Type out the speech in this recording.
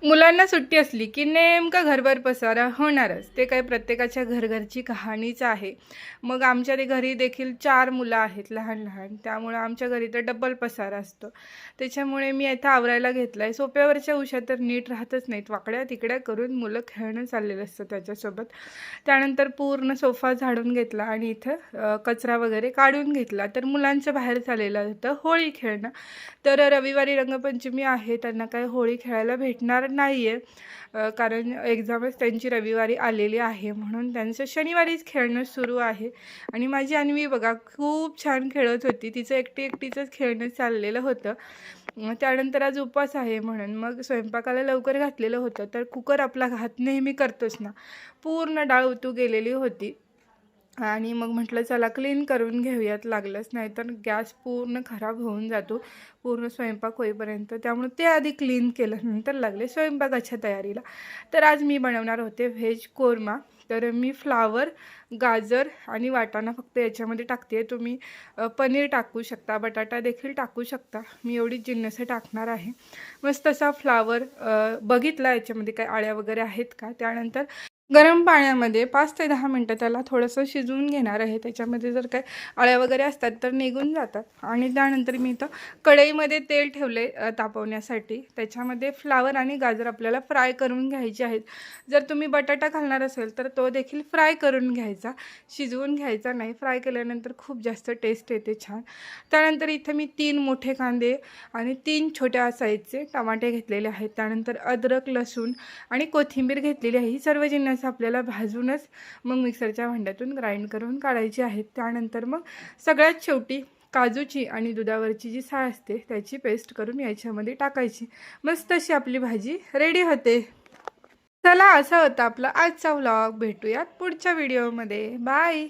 मुलांना सुट्टी असली की नेमका घरभर पसारा होणारच. ते काय प्रत्येकाच्या घरघरची कहाणीच आहे. मग आमच्या ते घरी देखील 4 मुलं आहेत लहान-लहान. त्यामुळे आमच्या घरी तर डबल पसारा असतो. त्याच्यामुळे मी इथं आवरायला घेतलाय. सोफ्यावरच्या उशा तर नीट राहतच नाहीत. वाकड्या-तिकड्या करून मुलं खेळणं चाललेलं असतं त्याच्यासोबत. त्यानंतर पूर्ण सोफा झाडून घेतला आणि इथं कचरा वगैरे काढून घेतला. तर मुलांचं बाहेर चाललेलं होतं होळी खेळणं. तर रविवारी रंगपंचमी आहे. त्यांना काही होळी खेळायला भेटणार नाही आहे, कारण एक्झामच त्यांची रविवारी आलेली आहे, म्हणून त्यांचं शनिवारीच खेळणं सुरू आहे. आणि माझी अन्वी बघा खूप छान खेळत होती. तिचं एकटीचंच खेळणं चाललेलं होतं. त्यानंतर आज उपवास आहे म्हणून मग स्वयंपाकाला लवकर घातलेलं होतं. तर कुकर आपला घात नेहमी करतोच ना, पूर्ण डाळ उतू गेलेली होती. आणि मग म्हटलं चला क्लीन करून घेऊयात लागलंच, नाहीतर गॅस पूर्ण खराब होऊन जातो पूर्ण स्वयंपाक होईपर्यंत. त्यामुळे ते आधी क्लीन केलं, नंतर लागले स्वयंपाकाच्या तयारीला. तर आज मी बनवणार होते व्हेज कोरमा. तर मी फ्लावर, गाजर आणि वाटाणा फक्त याच्यामध्ये टाकते. तुम्ही पनीर टाकू शकता, बटाटा देखील टाकू शकता. मी एवढीच जिन्नस टाकणार आहे. मस्त असा फ्लावर बघितला याच्यामध्ये काय आळ्या वगैरे आहेत का. त्यानंतर गरम पाण्यामध्ये 5 ते 10 मिनटं त्याला थोडंसं शिजवून घेणार आहे. त्याच्यामध्ये जर काय अळ्या वगैरे असतात तर निघून जातात. आणि त्यानंतर मी इथं कढईमध्ये तेल ठेवले तापवण्यासाठी. त्याच्यामध्ये फ्लावर आणि गाजर आपल्याला फ्राय करून घ्यायचे आहेत. जर तुम्ही बटाटा घालणार असेल तर तो देखील फ्राय करून घ्यायचा, शिजवून घ्यायचा नाही. फ्राय केल्यानंतर खूप जास्त टेस्ट येते छान. त्यानंतर इथं मी 3 मोठे कांदे आणि 3 छोट्या साईजचे टमाटे घेतलेले आहेत. त्यानंतर अद्रक, लसूण आणि कोथिंबीर घेतलेली आहे. ही सर्व जिन्नस आपल्याला भाजूनच मग मिक्सरच्या भांड्यातून ग्राइंड करून काढायची आहेत. त्यानंतर मग सगळ्यात शेवटी काजूची आणि दुधावरची जी साळ असते त्याची पेस्ट करून याच्यामध्ये टाकायची. मस्त अशी आपली भाजी रेडी होते. चला, असा होता आपला आजचा व्लॉग. भेटूयात पुढच्या व्हिडिओमध्ये. बाय.